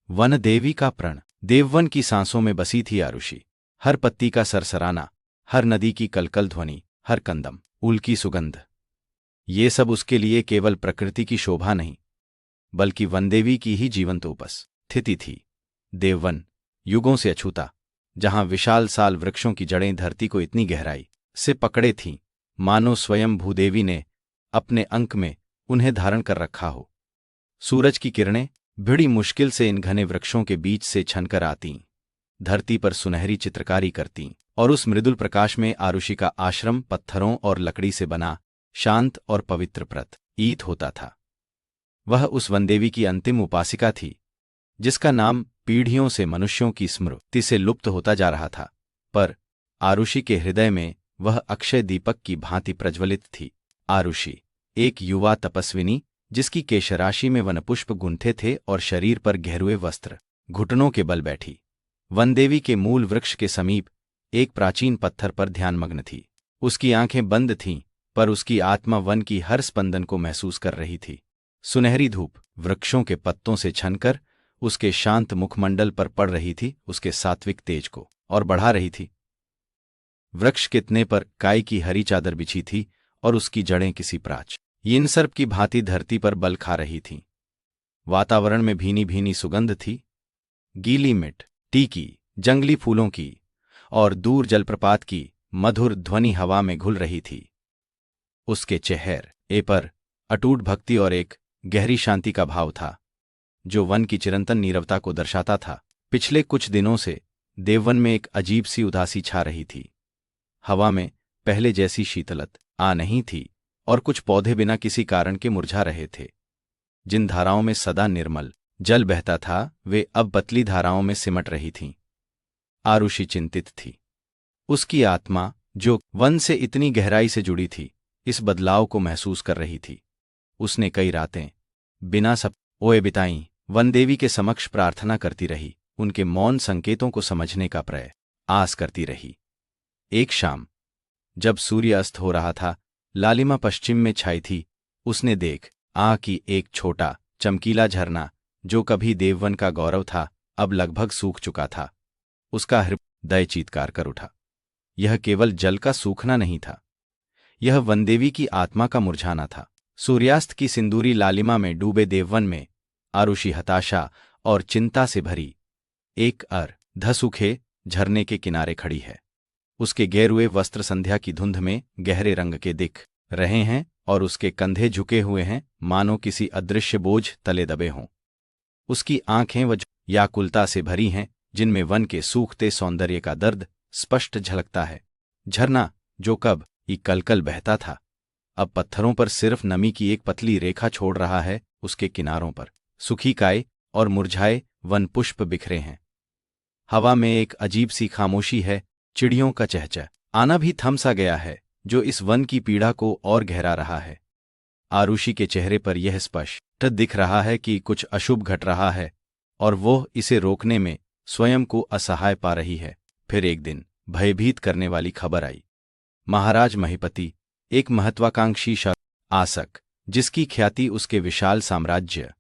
One देवी का प्रण। देववन की सांसों में बसी थी आरुषि। हर पत्ती का सरसराना, हर नदी की कलकल ध्वनि, हर कंदम ऊल की सुगंध, ये सब उसके लिए केवल प्रकृति की शोभा नहीं, बल्कि वनदेवी की ही जीवंत उपस्थिति थी। देववन, युगों से अछूता, जहां विशाल साल वृक्षों की जड़ें धरती को इतनी गहराई से पकड़े थीं, मानो स्वयं भूदेवी ने अपने अंक में उन्हें धारण कर रखा हो। सूरज की किरणें बड़ी मुश्किल से इन घने वृक्षों के बीच से छनकर आतीं, धरती पर सुनहरी चित्रकारी करतीं, और उस मृदुल प्रकाश में आरुषि का आश्रम पत्थरों और लकड़ी से बना शांत और पवित्र प्रतीत होता था। वह उस वनदेवी की अंतिम उपासिका थी, जिसका नाम पीढ़ियों से मनुष्यों की स्मृति से लुप्त होता जा रहा था, पर आरुषि के हृदय में वह अक्षय दीपक की भांति प्रज्वलित थी। आरुषि, एक युवा तपस्विनी, जिसकी केशराशि में वनपुष्प गुंथे थे और शरीर पर गहरुए वस्त्र घुटनों के बल बैठी, वनदेवी के मूल वृक्ष के समीप एक प्राचीन पत्थर पर ध्यानमग्न थी। उसकी आंखें बंद थीं, पर उसकी आत्मा वन की हर स्पंदन को महसूस कर रही थी। सुनहरी धूप वृक्षों के पत्तों से छनकर उसके शांत मुखमंडल पर पड़ रही थी, उसके सात्विक तेज को और बढ़ा रही थी। वृक्ष के तने पर काई की हरी चादर बिछी थी और उसकी जड़ें किसी प्राचीन सर्प की भांति धरती पर बल खा रही थीं। वातावरण में भीनी भीनी सुगंध थी, गीली मिट्टी की, जंगली फूलों की और दूर जलप्रपात की मधुर ध्वनि हवा में घुल रही थी। उसके चेहरे पर अटूट भक्ति और एक गहरी शांति का भाव था, जो वन की चिरंतन नीरवता को दर्शाता था। पिछले कुछ दिनों से देववन में एक अजीब सी उदासी छा रही थी। हवा में पहले जैसी शीतलता नहीं थी और कुछ पौधे बिना किसी कारण के मुरझा रहे थे। जिन धाराओं में सदा निर्मल जल बहता था, वे अब पतली धाराओं में सिमट रही थीं। आरुषि चिंतित थी। उसकी आत्मा, जो वन से इतनी गहराई से जुड़ी थी, इस बदलाव को महसूस कर रही थी। उसने कई रातें बिना सोए बिताईं, वनदेवी के समक्ष प्रार्थना करती रही, उनके मौन संकेतों को समझने का प्रयास करती रही। एक शाम, जब सूर्य अस्त हो रहा था, लालिमा पश्चिम में छाई थी, उसने देखा कि एक छोटा चमकीला झरना, जो कभी देववन का गौरव था, अब लगभग सूख चुका था। उसका हृदय चीत्कार कर उठा। यह केवल जल का सूखना नहीं था, यह वनदेवी की आत्मा का मुरझाना था। सूर्यास्त की सिंदूरी लालिमा में डूबे देववन में आरुषि हताशा और चिंता से भरी एक अर्ध-सूखे झरने के किनारे खड़ी है। उसके गेरुए वस्त्र संध्या की धुंध में गहरे रंग के दिख रहे हैं और उसके कंधे झुके हुए हैं, मानो किसी अदृश्य बोझ तले दबे हों। उसकी आंखें वह व्याकुलता से भरी हैं, जिनमें वन के सूखते सौंदर्य का दर्द स्पष्ट झलकता है। झरना, जो कभी कलकल बहता था, अब पत्थरों पर सिर्फ नमी की एक पतली रेखा छोड़ रहा है। उसके किनारों पर सूखी काय और मुरझाए वन पुष्प बिखरे हैं। हवा में एक अजीब सी खामोशी है, चिड़ियों का चहचहाना भी थम सा गया है, जो इस वन की पीड़ा को और गहरा रहा है। आरुषि के चेहरे पर यह स्पष्ट दिख रहा है कि कुछ अशुभ घट रहा है और वह इसे रोकने में स्वयं को असहाय पा रही है। फिर एक दिन भयभीत करने वाली खबर आई। महाराज महिपति, एक महत्वाकांक्षी शासक, जिसकी ख्याति उसके विशाल साम्राज्य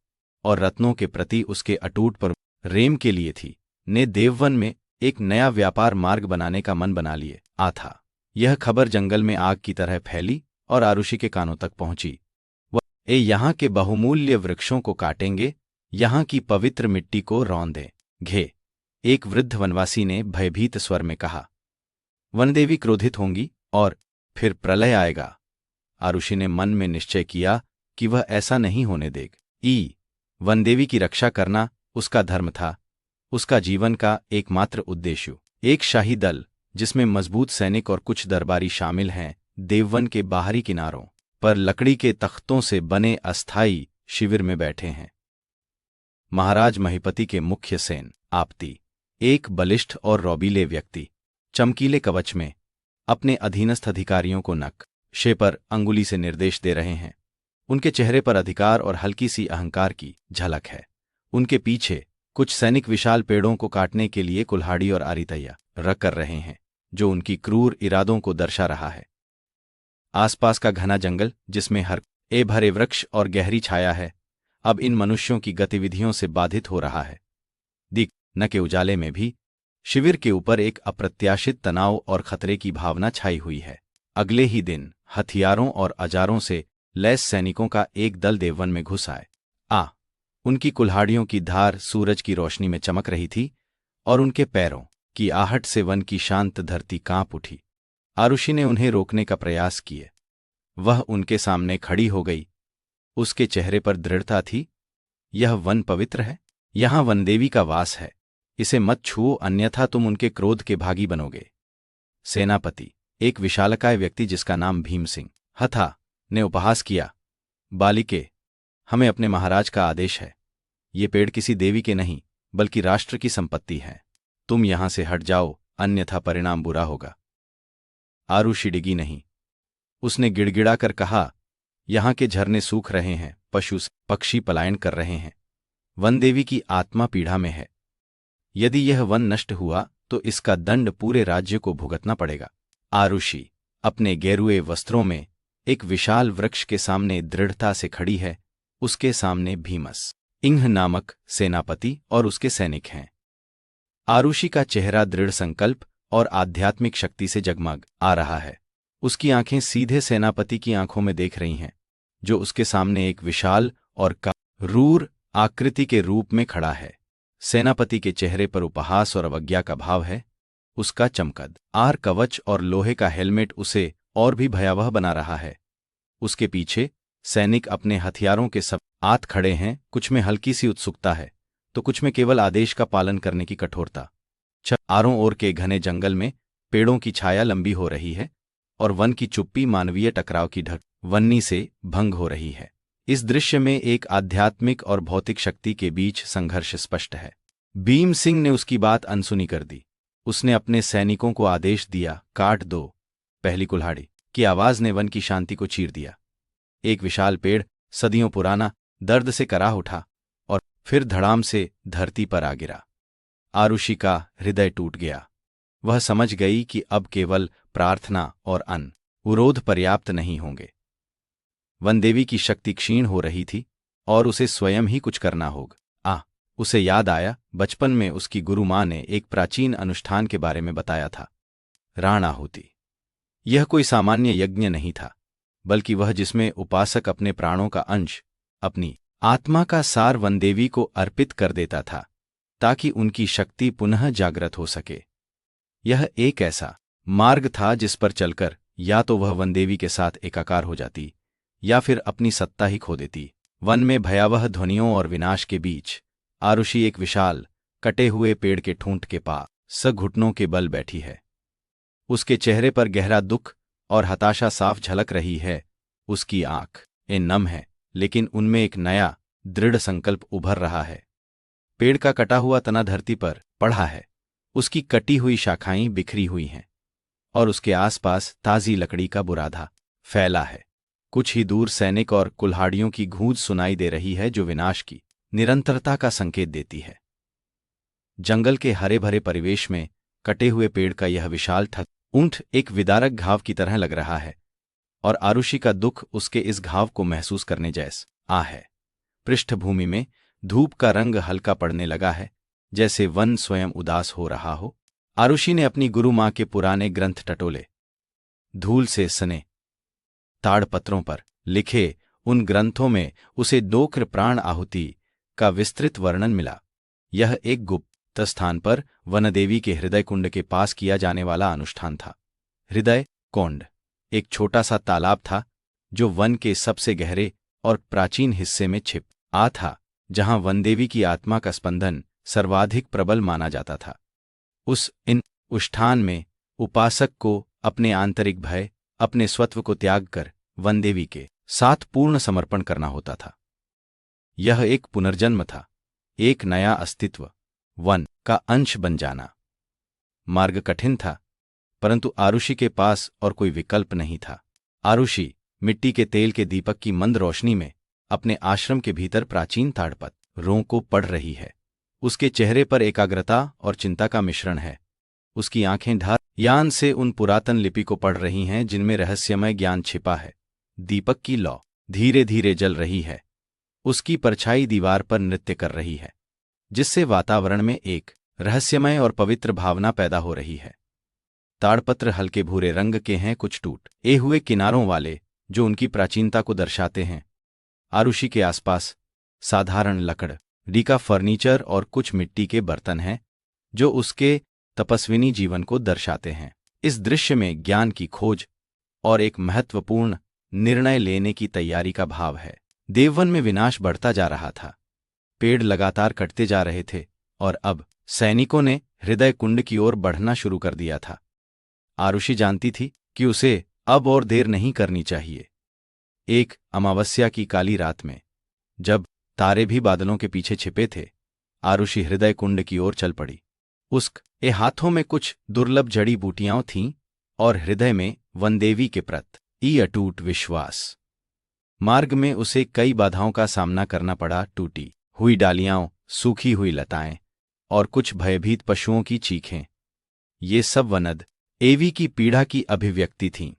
और रत्नों के प्रति उसके अटूट प्रेम के लिए थी, ने देववन में एक नया व्यापार मार्ग बनाने का मन बना लिया था। यह खबर जंगल में आग की तरह फैली और आरुषि के कानों तक पहुंची। वह यहाँ के बहुमूल्य वृक्षों को काटेंगे, यहाँ की पवित्र मिट्टी को रौंदेंगे। एक वृद्ध वनवासी ने भयभीत स्वर में कहा। वनदेवी क्रोधित होंगी और फिर प्रलय आएगा। आरुषि ने मन में निश्चय किया कि वह ऐसा नहीं होने देगी। वनदेवी की रक्षा करना उसका धर्म था, उसका जीवन का एकमात्र उद्देश्य। एक शाही दल, जिसमें मजबूत सैनिक और कुछ दरबारी शामिल हैं, देववन के बाहरी किनारों पर लकड़ी के तख्तों से बने अस्थायी शिविर में बैठे हैं। महाराज महिपति के मुख्य सेनापति, एक बलिष्ठ और रौबीले व्यक्ति, चमकीले कवच में अपने अधीनस्थ अधिकारियों को नक्शे पर अंगुली से निर्देश दे रहे हैं। उनके चेहरे पर अधिकार और हल्की सी अहंकार की झलक है। उनके पीछे कुछ सैनिक विशाल पेड़ों को काटने के लिए कुल्हाड़ी और आरी तैयार कर रहे हैं, जो उनकी क्रूर इरादों को दर्शा रहा है। आसपास का घना जंगल, जिसमें हरे भरे वृक्ष और गहरी छाया है, अब इन मनुष्यों की गतिविधियों से बाधित हो रहा है। दिख न के उजाले में भी शिविर के ऊपर एक अप्रत्याशित तनाव और खतरे की भावना छाई हुई है। अगले ही दिन हथियारों और औजारों से लैस सैनिकों का एक दल देववन में घुस आए। उनकी कुल्हाड़ियों की धार सूरज की रोशनी में चमक रही थी और उनके पैरों की आहट से वन की शांत धरती कांप उठी। आरुषि ने उन्हें रोकने का प्रयास किए। वह उनके सामने खड़ी हो गई। उसके चेहरे पर दृढ़ता थी। यह वन पवित्र है, यहां वनदेवी का वास है, इसे मत छुओ अन्यथा तुम उनके क्रोध के भागी बनोगे। सेनापति, एक विशालकाय व्यक्ति जिसका नाम भीम सिंह था, ने उपहास किया। बालिके, हमें अपने महाराज का आदेश है। ये पेड़ किसी देवी के नहीं बल्कि राष्ट्र की संपत्ति है। तुम यहां से हट जाओ अन्यथा परिणाम बुरा होगा। आरुषि डिगी नहीं। उसने गिड़गिड़ाकर कहा, यहां के झरने सूख रहे हैं, पशु पक्षी पलायन कर रहे हैं, वन देवी की आत्मा पीड़ा में है। यदि यह वन नष्ट हुआ तो इसका दंड पूरे राज्य को भुगतना पड़ेगा। आरुषि अपने गेरुए वस्त्रों में एक विशाल वृक्ष के सामने दृढ़ता से खड़ी है। उसके सामने भीमस इंह नामक सेनापति और उसके सैनिक हैं। आरुषि का चेहरा दृढ़ संकल्प और आध्यात्मिक शक्ति से जगमग आ रहा है। उसकी आंखें सीधे सेनापति की आंखों में देख रही हैं, जो उसके सामने एक विशाल और क्रूर आकृति के रूप में खड़ा है। सेनापति के चेहरे पर उपहास और अवज्ञा का भाव है। उसका चमकदार कवच और लोहे का हेलमेट उसे और भी भयावह बना रहा है। उसके पीछे सैनिक अपने हथियारों के साथ खड़े हैं, कुछ में हल्की सी उत्सुकता है तो कुछ में केवल आदेश का पालन करने की कठोरता। चारों ओर के घने जंगल में पेड़ों की छाया लंबी हो रही है और वन की चुप्पी मानवीय टकराव की वन्नी से भंग हो रही है। इस दृश्य में एक आध्यात्मिक और भौतिक शक्ति के बीच संघर्ष स्पष्ट है। भीम सिंह ने उसकी बात अनसुनी कर दी। उसने अपने सैनिकों को आदेश दिया, काट दो। पहली कुल्हाड़ी की आवाज ने वन की शांति को चीर दिया। एक विशाल पेड़ सदियों पुराना दर्द से कराह उठा और फिर धड़ाम से धरती पर आ गिरा। आरुषि का हृदय टूट गया। वह समझ गई कि अब केवल प्रार्थना और अनुरोध पर्याप्त नहीं होंगे। वनदेवी की शक्ति क्षीण हो रही थी और उसे स्वयं ही कुछ करना होगा। उसे याद आया, बचपन में उसकी गुरु माँ ने एक प्राचीन अनुष्ठान के बारे में बताया था, राण आहुति। यह कोई सामान्य यज्ञ नहीं था, बल्कि वह जिसमें उपासक अपने प्राणों का अंश, अपनी आत्मा का सार वनदेवी को अर्पित कर देता था ताकि उनकी शक्ति पुनः जागृत हो सके। यह एक ऐसा मार्ग था जिस पर चलकर या तो वह वनदेवी के साथ एकाकार हो जाती या फिर अपनी सत्ता ही खो देती। वन में भयावह ध्वनियों और विनाश के बीच आरुषि एक विशाल कटे हुए पेड़ के ठूंठ के पास घुटनों के बल बैठी है। उसके चेहरे पर गहरा दुख और हताशा साफ झलक रही है। उसकी आंखें नम है, लेकिन उनमें एक नया दृढ़ संकल्प उभर रहा है। पेड़ का कटा हुआ तना धरती पर पड़ा है, उसकी कटी हुई शाखाएं बिखरी हुई हैं और उसके आसपास ताजी लकड़ी का बुरादा फैला है। कुछ ही दूर सैनिक और कुल्हाड़ियों की गूंज सुनाई दे रही है, जो विनाश की निरंतरता का संकेत देती है। जंगल के हरे भरे परिवेश में कटे हुए पेड़ का यह विशाल ऊंट एक विदारक घाव की तरह लग रहा है और आरुषि का दुख उसके इस घाव को महसूस करने जैसा है। पृष्ठभूमि में धूप का रंग हल्का पड़ने लगा है, जैसे वन स्वयं उदास हो रहा हो। आरुषि ने अपनी गुरु माँ के पुराने ग्रंथ टटोले। धूल से सने ताड़पत्रों पर लिखे उन ग्रंथों में उसे दोक्र प्राण आहुति का विस्तृत वर्णन मिला। यह एक गुप्त स्थान पर वनदेवी के हृदय कुंड के पास किया जाने वाला अनुष्ठान था। हृदय कुंड एक छोटा सा तालाब था जो वन के सबसे गहरे और प्राचीन हिस्से में छिपा था, जहां वनदेवी की आत्मा का स्पंदन सर्वाधिक प्रबल माना जाता था। उस अनुष्ठान में उपासक को अपने आंतरिक भय, अपने स्वत्व को त्याग कर वनदेवी के साथ पूर्ण समर्पण करना होता था। यह एक पुनर्जन्म था, एक नया अस्तित्व, वन का अंश बन जाना। मार्ग कठिन था, परंतु आरुषि के पास और कोई विकल्प नहीं था। आरुषि मिट्टी के तेल के दीपक की मंद रोशनी में अपने आश्रम के भीतर प्राचीन ताड़पत्रों को पढ़ रही है। उसके चेहरे पर एकाग्रता और चिंता का मिश्रण है। उसकी आंखें ध्यान से उन पुरातन लिपि को पढ़ रही हैं जिनमें रहस्यमय ज्ञान छिपा है। दीपक की लौ धीरे धीरे जल रही है। उसकी परछाई दीवार पर नृत्य कर रही है। जिससे वातावरण में एक रहस्यमय और पवित्र भावना पैदा हो रही है। ताड़पत्र हल्के भूरे रंग के हैं, कुछ टूटे हुए किनारों वाले, जो उनकी प्राचीनता को दर्शाते हैं। आरुषि के आसपास साधारण लकड़ी का फर्नीचर और कुछ मिट्टी के बर्तन हैं, जो उसके तपस्विनी जीवन को दर्शाते हैं। इस दृश्य में ज्ञान की खोज और एक महत्वपूर्ण निर्णय लेने की तैयारी का भाव है। देववन में विनाश बढ़ता जा रहा था। पेड़ लगातार कटते जा रहे थे और अब सैनिकों ने हृदय कुंड की ओर बढ़ना शुरू कर दिया था। आरुषि जानती थी कि उसे अब और देर नहीं करनी चाहिए। एक अमावस्या की काली रात में, जब तारे भी बादलों के पीछे छिपे थे, आरुषि हृदय कुंड की ओर चल पड़ी। उसके हाथों में कुछ दुर्लभ जड़ी बूटियां थीं और हृदय में वनदेवी के प्रति अटूट विश्वास। मार्ग में उसे कई बाधाओं का सामना करना पड़ा, टूटी हुई डालियां, सूखी हुई लताएं और कुछ भयभीत पशुओं की चीखें। ये सब वनद एवी की पीड़ा की अभिव्यक्ति थीं।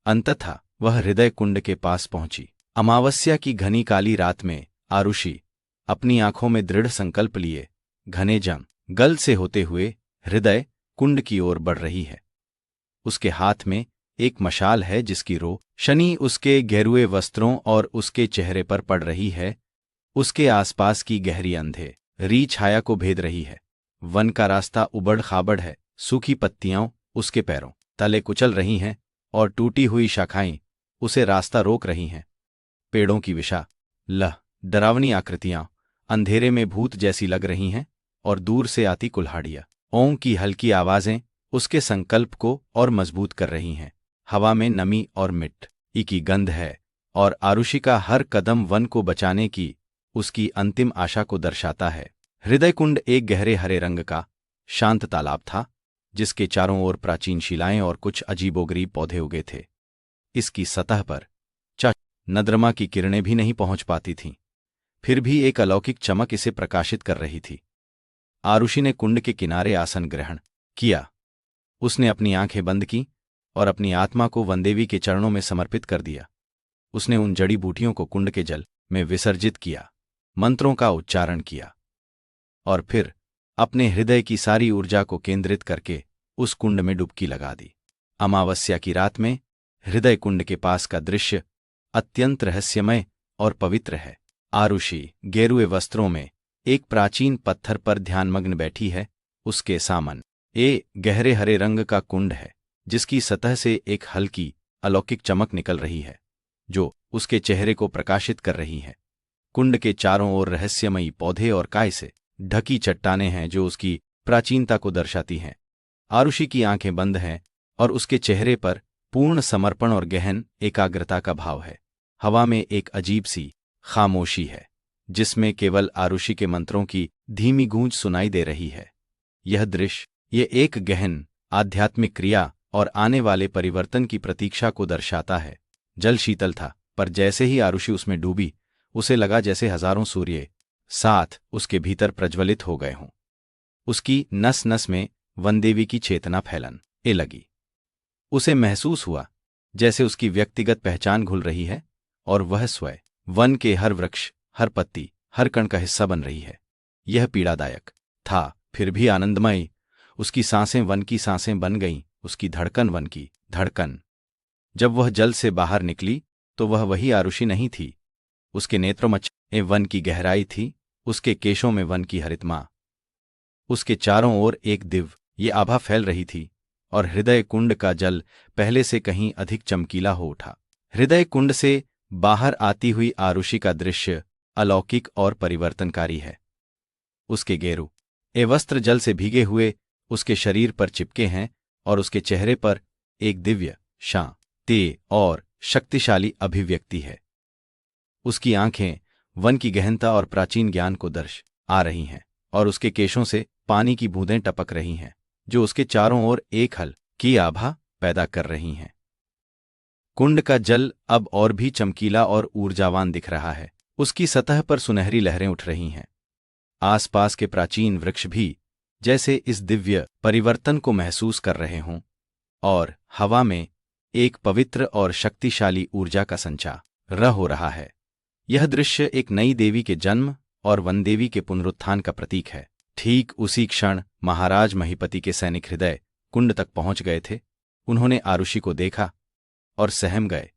अंततः वह हृदय कुंड के पास पहुंची। अमावस्या की घनी काली रात में आरुषि अपनी आंखों में दृढ़ संकल्प लिए घने जंगल से होते हुए हृदय कुंड की ओर बढ़ रही है। उसके हाथ में एक मशाल है, जिसकी रोशनी उसके गेरुए वस्त्रों और उसके चेहरे पर पड़ रही है। उसके आसपास की गहरी अंधेरी छाया को भेद रही है। वन का रास्ता उबड़ खाबड़ है, सूखी पत्तियां उसके पैरों तले कुचल रही हैं और टूटी हुई शाखाएं उसे रास्ता रोक रही हैं। पेड़ों की विशाल डरावनी आकृतियां अंधेरे में भूत जैसी लग रही हैं और दूर से आती कुल्हाड़ियां, ओं की हल्की आवाजें उसके संकल्प को और मजबूत कर रही हैं। हवा में नमी और मिट्टी की गंध है और आरुषि का हर कदम वन को बचाने की उसकी अंतिम आशा को दर्शाता है। हृदय कुंड एक गहरे हरे रंग का शांत तालाब था, जिसके चारों ओर प्राचीन शिलाएं और कुछ अजीबोगरीब पौधे उगे थे। इसकी सतह पर नद्रमा की किरणें भी नहीं पहुंच पाती थीं, फिर भी एक अलौकिक चमक इसे प्रकाशित कर रही थी। आरुषि ने कुंड के किनारे आसन ग्रहण किया। उसने अपनी आंखें बंद की और अपनी आत्मा को वनदेवी के चरणों में समर्पित कर दिया। उसने उन जड़ी बूटियों को कुंड के जल में विसर्जित किया, मंत्रों का उच्चारण किया और फिर अपने हृदय की सारी ऊर्जा को केंद्रित करके उस कुंड में डुबकी लगा दी। अमावस्या की रात में हृदय कुंड के पास का दृश्य अत्यंत रहस्यमय और पवित्र है। आरुषि गेरुए वस्त्रों में एक प्राचीन पत्थर पर ध्यानमग्न बैठी है। उसके सामने गहरे हरे रंग का कुंड है, जिसकी सतह से एक हल्की अलौकिक चमक निकल रही है, जो उसके चेहरे को प्रकाशित कर रही है। कुंड के चारों ओर रहस्यमयी पौधे और काय से ढकी चट्टानें हैं, जो उसकी प्राचीनता को दर्शाती हैं। आरुषि की आंखें बंद हैं और उसके चेहरे पर पूर्ण समर्पण और गहन एकाग्रता का भाव है। हवा में एक अजीब सी खामोशी है, जिसमें केवल आरुषि के मंत्रों की धीमी गूंज सुनाई दे रही है। यह दृश्य ये एक गहन आध्यात्मिक क्रिया और आने वाले परिवर्तन की प्रतीक्षा को दर्शाता है। जल शीतल था, पर जैसे ही आरुषि उसमें डूबी, उसे लगा जैसे हजारों सूर्य साथ उसके भीतर प्रज्वलित हो गए हों। उसकी नस नस में वनदेवी की चेतना फैलने लगी। उसे महसूस हुआ जैसे उसकी व्यक्तिगत पहचान घुल रही है और वह स्वयं वन के हर वृक्ष, हर पत्ती, हर कण का हिस्सा बन रही है। यह पीड़ादायक था, फिर भी आनंदमय। उसकी सांसें वन की सांसें बन गईं, उसकी धड़कन वन की धड़कन। जब वह जल से बाहर निकली तो वह वही आरुषि नहीं थी। उसके नेत्रों में वन की गहराई थी, उसके केशों में वन की हरितमा। उसके चारों ओर एक दिव्य ये आभा फैल रही थी और हृदय कुंड का जल पहले से कहीं अधिक चमकीला हो उठा। हृदय कुंड से बाहर आती हुई आरुषि का दृश्य अलौकिक और परिवर्तनकारी है। उसके गेरुए वस्त्र जल से भीगे हुए उसके शरीर पर चिपके हैं और उसके चेहरे पर एक दिव्य शांति और शक्तिशाली अभिव्यक्ति है। उसकी आंखें वन की गहनता और प्राचीन ज्ञान को दर्श आ रही हैं और उसके केशों से पानी की बूंदें टपक रही हैं, जो उसके चारों ओर एक हल की आभा पैदा कर रही हैं। कुंड का जल अब और भी चमकीला और ऊर्जावान दिख रहा है। उसकी सतह पर सुनहरी लहरें उठ रही हैं। आसपास के प्राचीन वृक्ष भी जैसे इस दिव्य परिवर्तन को महसूस कर रहे हों और हवा में एक पवित्र और शक्तिशाली ऊर्जा का संचार हो रहा है। यह दृश्य एक नई देवी के जन्म और वनदेवी के पुनरुत्थान का प्रतीक है। ठीक उसी क्षण महाराज महीपति के सैनिक हृदय कुंड तक पहुंच गए थे। उन्होंने आरुषि को देखा और सहम गए।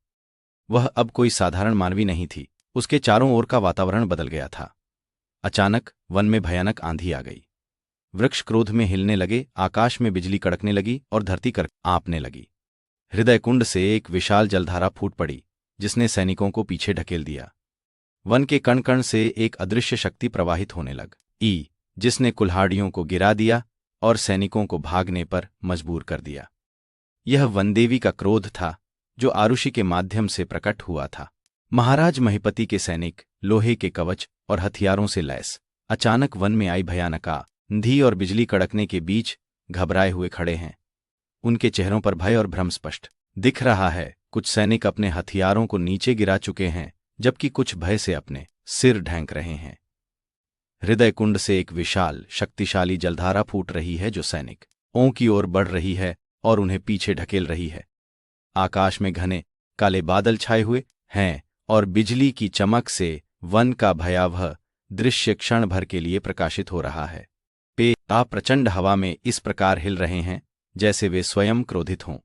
वह अब कोई साधारण मानवी नहीं थी। उसके चारों ओर का वातावरण बदल गया था। अचानक वन में भयानक आंधी आ गई। वृक्ष क्रोध में हिलने लगे, आकाश में बिजली कड़कने लगी और धरती कांपने लगी। हृदय कुंड से एक विशाल जलधारा फूट पड़ी, जिसने सैनिकों को पीछे ढकेल दिया। वन के कण कण से एक अदृश्य शक्ति प्रवाहित होने लगी, जिसने कुल्हाड़ियों को गिरा दिया और सैनिकों को भागने पर मजबूर कर दिया। यह वनदेवी का क्रोध था, जो आरुषि के माध्यम से प्रकट हुआ था। महाराज महीपति के सैनिक लोहे के कवच और हथियारों से लैस अचानक वन में आई भयानक आंधी और बिजली कड़कने के बीच घबराए हुए खड़े हैं। उनके चेहरों पर भय और भ्रम स्पष्ट दिख रहा है। कुछ सैनिक अपने हथियारों को नीचे गिरा चुके हैं, जबकि कुछ भय से अपने सिर ढैंक रहे हैं। हृदय कुंड से एक विशाल शक्तिशाली जलधारा फूट रही है, जो सैनिकों की ओर बढ़ रही है और उन्हें पीछे ढकेल रही है। आकाश में घने काले बादल छाए हुए हैं और बिजली की चमक से वन का भयावह दृश्य क्षण भर के लिए प्रकाशित हो रहा है। पेड़ प्रचंड हवा में इस प्रकार हिल रहे हैं जैसे वे स्वयं क्रोधित हों।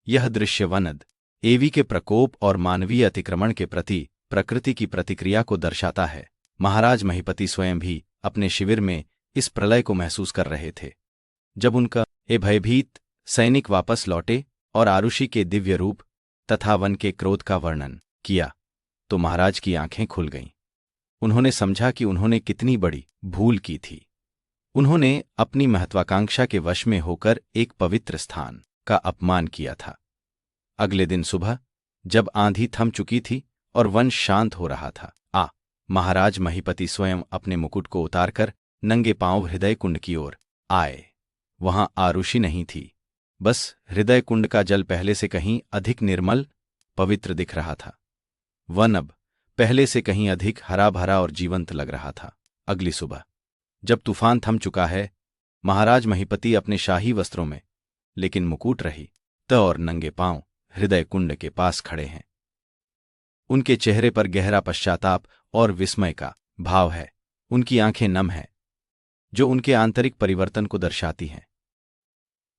यह दृश्य वनदेवी के प्रकोप और मानवीय अतिक्रमण के प्रति प्रकृति की प्रतिक्रिया को दर्शाता है। महाराज महीपति स्वयं भी अपने शिविर में इस प्रलय को महसूस कर रहे थे। जब उनका भयभीत सैनिक वापस लौटे और आरुषि के दिव्य रूप तथा वन के क्रोध का वर्णन किया, तो महाराज की आंखें खुल गईं। उन्होंने समझा कि उन्होंने कितनी बड़ी भूल की थी। उन्होंने अपनी महत्वाकांक्षा के वश में होकर एक पवित्र स्थान का अपमान किया था। अगले दिन सुबह, जब आंधी थम चुकी थी और वन शांत हो रहा था, महाराज महीपति स्वयं अपने मुकुट को उतारकर नंगे पांव हृदय कुंड की ओर आए। वहां आरुषि नहीं थी, बस हृदय कुंड का जल पहले से कहीं अधिक निर्मल पवित्र दिख रहा था। वन अब पहले से कहीं अधिक हरा भरा और जीवंत लग रहा था। अगली सुबह, जब तूफान थम चुका है, महाराज महीपति अपने शाही वस्त्रों में, लेकिन मुकुट रहित और नंगे पांव हृदय कुंड के पास खड़े हैं। उनके चेहरे पर गहरा पश्चाताप और विस्मय का भाव है। उनकी आंखें नम हैं, जो उनके आंतरिक परिवर्तन को दर्शाती हैं।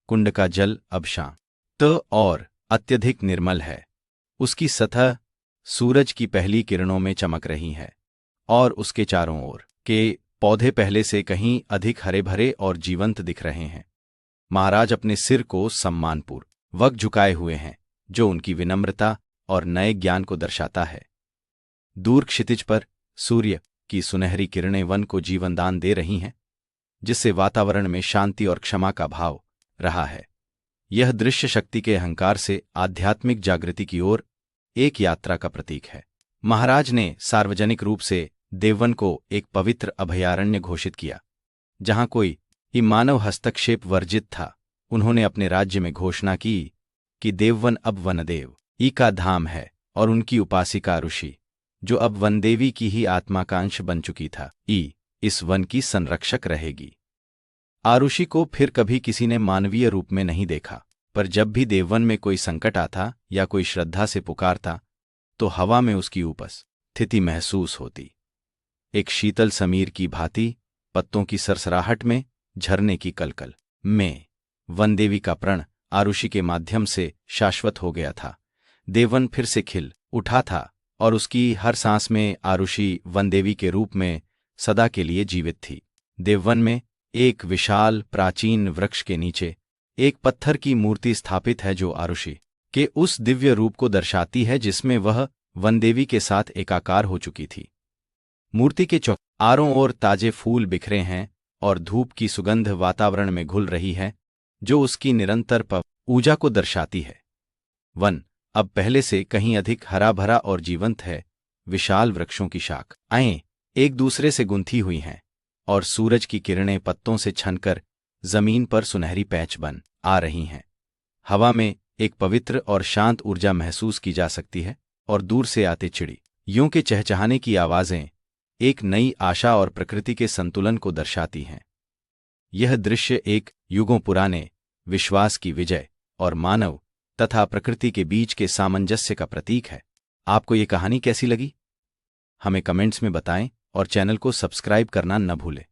कुंड का जल अब शांत और अत्यधिक निर्मल है। उसकी सतह सूरज की पहली किरणों में चमक रही है और उसके चारों ओर के पौधे पहले से कहीं अधिक हरे भरे और जीवंत दिख रहे हैं। महाराज अपने सिर को सम्मानपूर्वक झुकाए हुए हैं, जो उनकी विनम्रता और नए ज्ञान को दर्शाता है। दूर क्षितिज पर सूर्य की सुनहरी किरणें वन को जीवनदान दे रही हैं, जिससे वातावरण में शांति और क्षमा का भाव रहा है। यह दृश्य शक्ति के अहंकार से आध्यात्मिक जागृति की ओर एक यात्रा का प्रतीक है। महाराज ने सार्वजनिक रूप से देववन को एक पवित्र अभयारण्य घोषित किया, जहां कोई ही मानव हस्तक्षेप वर्जित था। उन्होंने अपने राज्य में घोषणा की कि देववन अब वनदेवी का धाम है और उनकी उपासिका आरुषि, जो अब वनदेवी की ही आत्मा का अंश बन चुकी था, इस वन की संरक्षक रहेगी। आरुषि को फिर कभी किसी ने मानवीय रूप में नहीं देखा, पर जब भी देववन में कोई संकट आता या कोई श्रद्धा से पुकारता, तो हवा में उसकी उपस्थिति महसूस होती। एक शीतल समीर की भांति, पत्तों की सरसराहट में, झरने की कलकल में, वनदेवी का प्रण आरुषि के माध्यम से शाश्वत हो गया था। देववन फिर से खिल उठा था और उसकी हर सांस में आरुषि वनदेवी के रूप में सदा के लिए जीवित थी। देववन में एक विशाल प्राचीन वृक्ष के नीचे एक पत्थर की मूर्ति स्थापित है, जो आरुषि के उस दिव्य रूप को दर्शाती है जिसमें वह वनदेवी के साथ एकाकार हो चुकी थी। मूर्ति के चारों ओर ताजे फूल बिखरे हैं और धूप की सुगंध वातावरण में घुल रही है, जो उसकी निरंतर ऊर्जा को दर्शाती है। वन अब पहले से कहीं अधिक हरा भरा और जीवंत है। विशाल वृक्षों की शाखाएं एक दूसरे से गुंथी हुई हैं और सूरज की किरणें पत्तों से छनकर जमीन पर सुनहरी पैच बन आ रही हैं। हवा में एक पवित्र और शांत ऊर्जा महसूस की जा सकती है और दूर से आते चिड़ियों के चहचहाने की आवाजें एक नई आशा और प्रकृति के संतुलन को दर्शाती हैं। यह दृश्य एक युगों पुराने विश्वास की विजय और मानव तथा प्रकृति के बीच के सामंजस्य का प्रतीक है। आपको ये कहानी कैसी लगी? हमें कमेंट्स में बताएं और चैनल को सब्सक्राइब करना न भूलें।